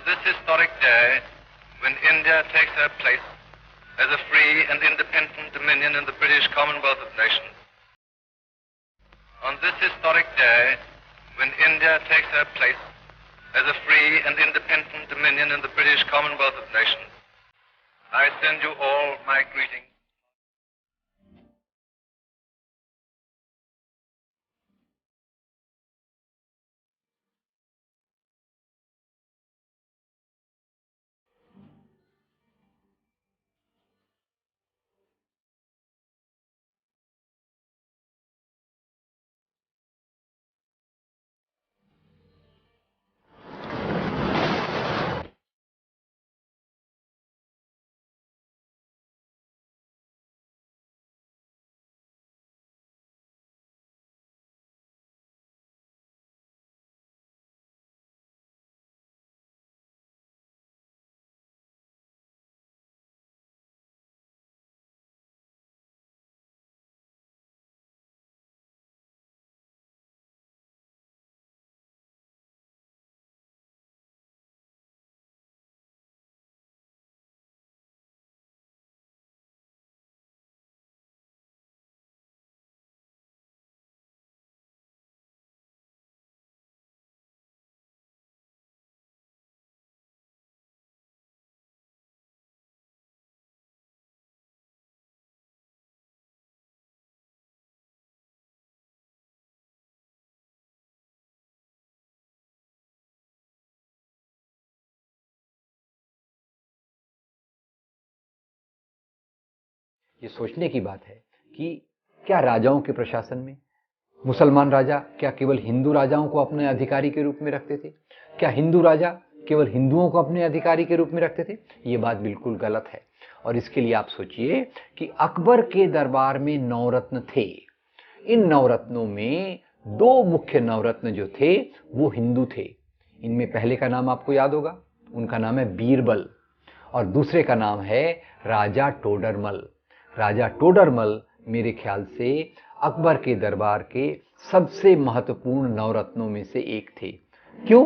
On this historic day, when India takes her place as a free and independent dominion in the British Commonwealth of Nations. On this historic day, when India takes her place as a free and independent dominion in the British Commonwealth of Nations, I send you all my greetings. ये सोचने की बात है कि क्या राजाओं के प्रशासन में मुसलमान राजा क्या केवल हिंदू राजाओं को अपने अधिकारी के रूप में रखते थे? क्या हिंदू राजा केवल हिंदुओं को अपने अधिकारी के रूप में रखते थे? ये बात बिल्कुल गलत है। और इसके लिए आप सोचिए कि अकबर के दरबार में नवरत्न थे। इन नवरत्नों में दो मुख्य नवरत्न जो थे वो हिंदू थे। इनमें पहले का नाम आपको याद होगा, उनका नाम है बीरबल, और दूसरे का नाम है राजा टोडरमल। राजा टोडरमल मेरे ख्याल से अकबर के दरबार के सबसे महत्वपूर्ण नवरत्नों में से एक थे। क्यों?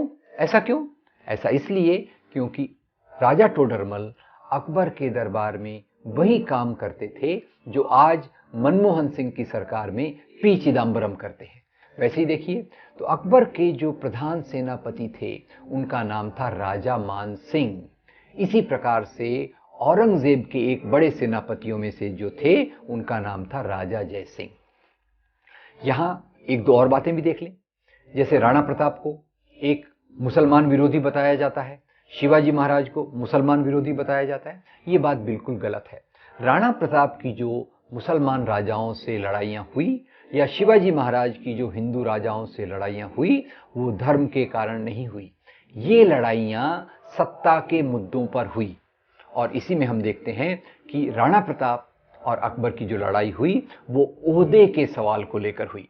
ऐसा इसलिए क्योंकि राजा टोडरमल अकबर के दरबार में वही काम करते थे जो आज मनमोहन सिंह की सरकार में पी चिदम्बरम करते हैं। वैसे ही देखिए तो अकबर के जो प्रधान सेनापति थे उनका नाम था राजा मान सिंह। इसी प्रकार से औरंगजेब के एक बड़े सेनापतियों में से जो थे उनका नाम था राजा जय सिंह। यहां एक दो और बातें भी देख लें। जैसे राणा प्रताप को एक मुसलमान विरोधी बताया जाता है, शिवाजी महाराज को मुसलमान विरोधी बताया जाता है। ये बात बिल्कुल गलत है। राणा प्रताप की जो मुसलमान राजाओं से लड़ाइयां हुई या शिवाजी महाराज की जो हिंदू राजाओं से लड़ाइयां हुई वो धर्म के कारण नहीं हुई। ये लड़ाइयां सत्ता के मुद्दों पर हुई। और इसी में हम देखते हैं कि राणा प्रताप और अकबर की जो लड़ाई हुई वो ओहदे के सवाल को लेकर हुई।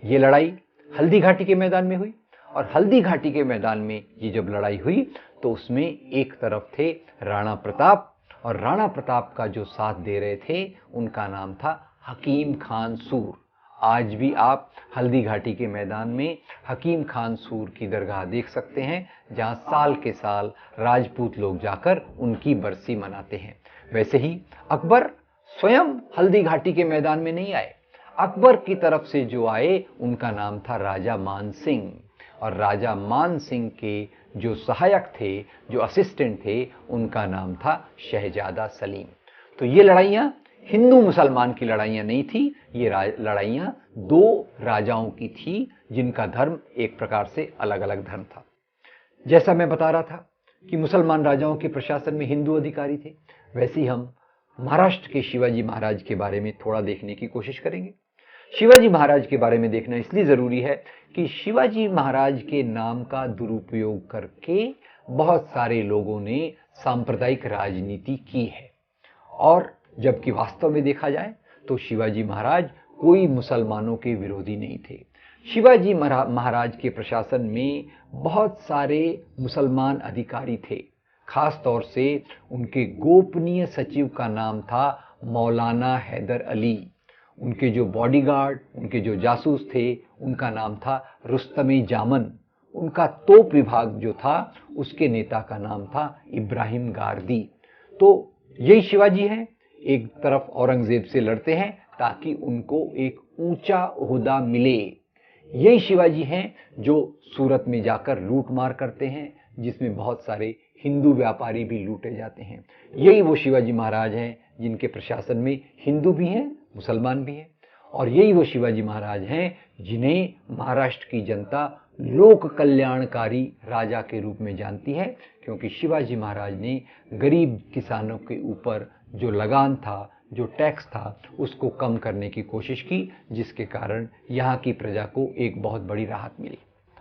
ये लड़ाई हल्दी घाटी के मैदान में हुई, और हल्दी घाटी के मैदान में ये जब लड़ाई हुई तो उसमें एक तरफ थे राणा प्रताप, और राणा प्रताप का जो साथ दे रहे थे उनका नाम था हकीम खान सूर। आज भी आप हल्दी घाटी के मैदान में हकीम खान सूर की दरगाह देख सकते हैं, जहां साल के साल राजपूत लोग जाकर उनकी बरसी मनाते हैं। वैसे ही अकबर स्वयं हल्दी घाटी के मैदान में नहीं आए। अकबर की तरफ से जो आए उनका नाम था राजा मान सिंह, और राजा मान सिंह के जो सहायक थे, जो असिस्टेंट थे, उनका नाम था शहजादा सलीम। तो ये लड़ाइयां हिंदू मुसलमान की लड़ाइयां नहीं थी, ये लड़ाइयां दो राजाओं की थी जिनका धर्म एक प्रकार से अलग अलग धर्म था। जैसा मैं बता रहा था कि मुसलमान राजाओं के प्रशासन में हिंदू अधिकारी थे, वैसे ही हम महाराष्ट्र के शिवाजी महाराज के बारे में थोड़ा देखने की कोशिश करेंगे। शिवाजी महाराज के बारे में देखना इसलिए जरूरी है कि शिवाजी महाराज के नाम का दुरुपयोग करके बहुत सारे लोगों ने सांप्रदायिक राजनीति की है, और जबकि वास्तव में देखा जाए तो शिवाजी महाराज कोई मुसलमानों के विरोधी नहीं थे। शिवाजी महाराज के प्रशासन में बहुत सारे मुसलमान अधिकारी थे। खास तौर से उनके गोपनीय सचिव का नाम था मौलाना हैदर अली। उनके जो बॉडीगार्ड, उनके जो जासूस थे, उनका नाम था रुस्तमे जामन। उनका तोप विभाग जो था उसके नेता का नाम था इब्राहिम गारदी। तो यही शिवाजी हैं, एक तरफ औरंगजेब से लड़ते हैं ताकि उनको एक ऊंचा ओहदा मिले। यही शिवाजी हैं जो सूरत में जाकर लूट मार करते हैं, जिसमें बहुत सारे हिंदू व्यापारी भी लूटे जाते हैं। यही वो शिवाजी महाराज हैं जिनके प्रशासन में हिंदू भी हैं, मुसलमान भी हैं। और यही वो शिवाजी महाराज हैं जिन्हें महाराष्ट्र की जनता लोक कल्याणकारी राजा के रूप में जानती है, क्योंकि शिवाजी महाराज ने गरीब किसानों के ऊपर जो लगान था, जो टैक्स था, उसको कम करने की कोशिश की, जिसके कारण यहाँ की प्रजा को एक बहुत बड़ी राहत मिली।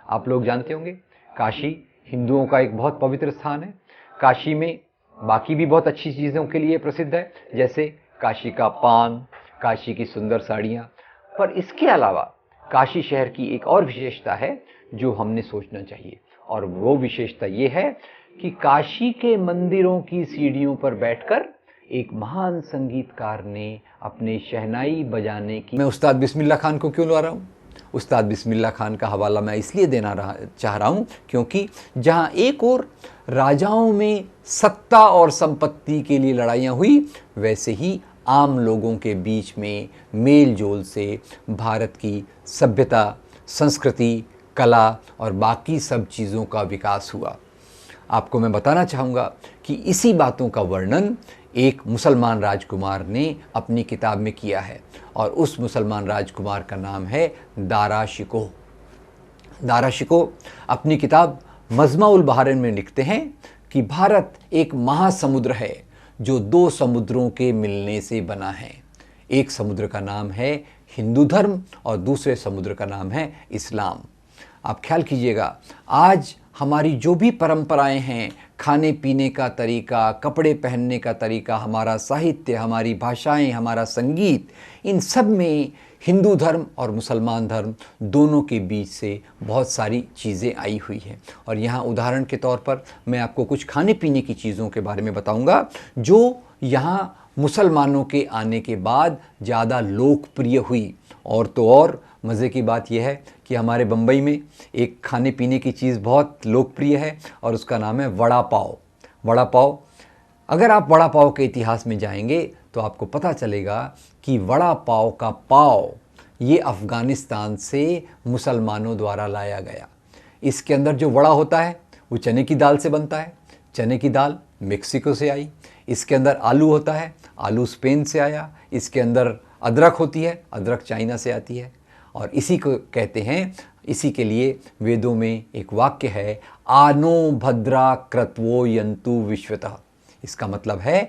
आप लोग जानते होंगे काशी हिंदुओं का एक बहुत पवित्र स्थान है। काशी में बाकी भी बहुत अच्छी चीज़ों के लिए प्रसिद्ध है, जैसे काशी का पान, काशी की सुंदर साड़ियाँ। पर इसके अलावा काशी शहर की एक और विशेषता है जो हमने सोचना चाहिए, और वो विशेषता ये है कि काशी के मंदिरों की सीढ़ियों पर बैठकर एक महान संगीतकार ने अपने शहनाई बजाने की। मैं उस्ताद बिस्मिल्लाह खान को क्यों ला रहा हूँ? उस्ताद बिस्मिल्लाह खान का हवाला मैं इसलिए चाह रहा हूँ क्योंकि जहाँ एक और राजाओं में सत्ता और संपत्ति के लिए लड़ाइयाँ हुई, वैसे ही आम लोगों के बीच में मेल जोल से भारत की सभ्यता, संस्कृति, कला और बाकी सब चीज़ों का विकास हुआ। आपको मैं बताना चाहूँगा कि इसी बातों का वर्णन एक मुसलमान राजकुमार ने अपनी किताब में किया है, और उस मुसलमान राजकुमार का नाम है दारा शिकोह। दारा शिकोह अपनी किताब मजमा-उल बहरैन में लिखते हैं कि भारत एक महासमुद्र है जो दो समुद्रों के मिलने से बना है। एक समुद्र का नाम है हिंदू धर्म और दूसरे समुद्र का नाम है इस्लाम। आप ख्याल कीजिएगा, आज हमारी जो भी परंपराएं हैं, खाने पीने का तरीका, कपड़े पहनने का तरीका, हमारा साहित्य, हमारी भाषाएं, हमारा संगीत, इन सब में हिंदू धर्म और मुसलमान धर्म दोनों के बीच से बहुत सारी चीज़ें आई हुई हैं। और यहाँ उदाहरण के तौर पर मैं आपको कुछ खाने पीने की चीज़ों के बारे में बताऊँगा जो यहाँ मुसलमानों के आने के बाद ज़्यादा लोकप्रिय हुई। और तो और मज़े की बात यह है कि हमारे बम्बई में एक खाने पीने की चीज़ बहुत लोकप्रिय है और उसका नाम है वड़ा पाव। वड़ा पाव, अगर आप वड़ा पाव के इतिहास में जाएंगे तो आपको पता चलेगा कि वड़ा पाव का पाव ये अफ़गानिस्तान से मुसलमानों द्वारा लाया गया। इसके अंदर जो वड़ा होता है वो चने की दाल से बनता है। चने की दाल मेक्सिको से आई। इसके अंदर आलू होता है, आलू स्पेन से आया। इसके अंदर अदरक होती है, अदरक चाइना से आती है। और इसी को कहते हैं, इसी के लिए वेदों में एक वाक्य है, आनो भद्रा क्रत्वो यंतु विश्वतः। इसका मतलब है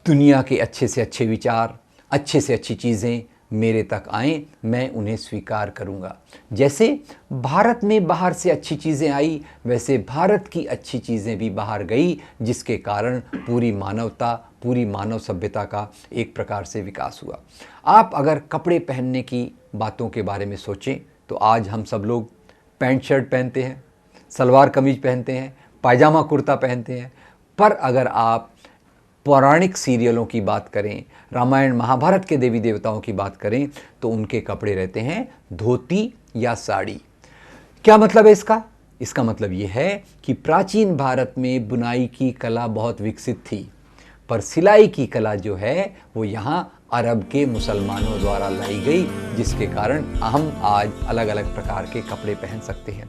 दुनिया के अच्छे से अच्छे विचार, अच्छे से अच्छी चीज़ें मेरे तक आएँ, मैं उन्हें स्वीकार करूँगा। जैसे भारत में बाहर से अच्छी चीज़ें आई, वैसे भारत की अच्छी चीज़ें भी बाहर गई, जिसके कारण पूरी मानवता, पूरी मानव सभ्यता का एक प्रकार से विकास हुआ। आप अगर कपड़े पहनने की बातों के बारे में सोचें तो आज हम सब लोग पैंट शर्ट पहनते हैं, सलवार कमीज पहनते हैं, पायजामा कुर्ता पहनते हैं। पर अगर आप पौराणिक सीरियलों की बात करें, रामायण महाभारत के देवी देवताओं की बात करें, तो उनके कपड़े रहते हैं धोती या साड़ी। क्या मतलब है इसका? इसका मतलब ये है कि प्राचीन भारत में बुनाई की कला बहुत विकसित थी, पर सिलाई की कला जो है वो यहाँ अरब के मुसलमानों द्वारा लाई गई, जिसके कारण हम आज अलग अलग प्रकार के कपड़े पहन सकते हैं।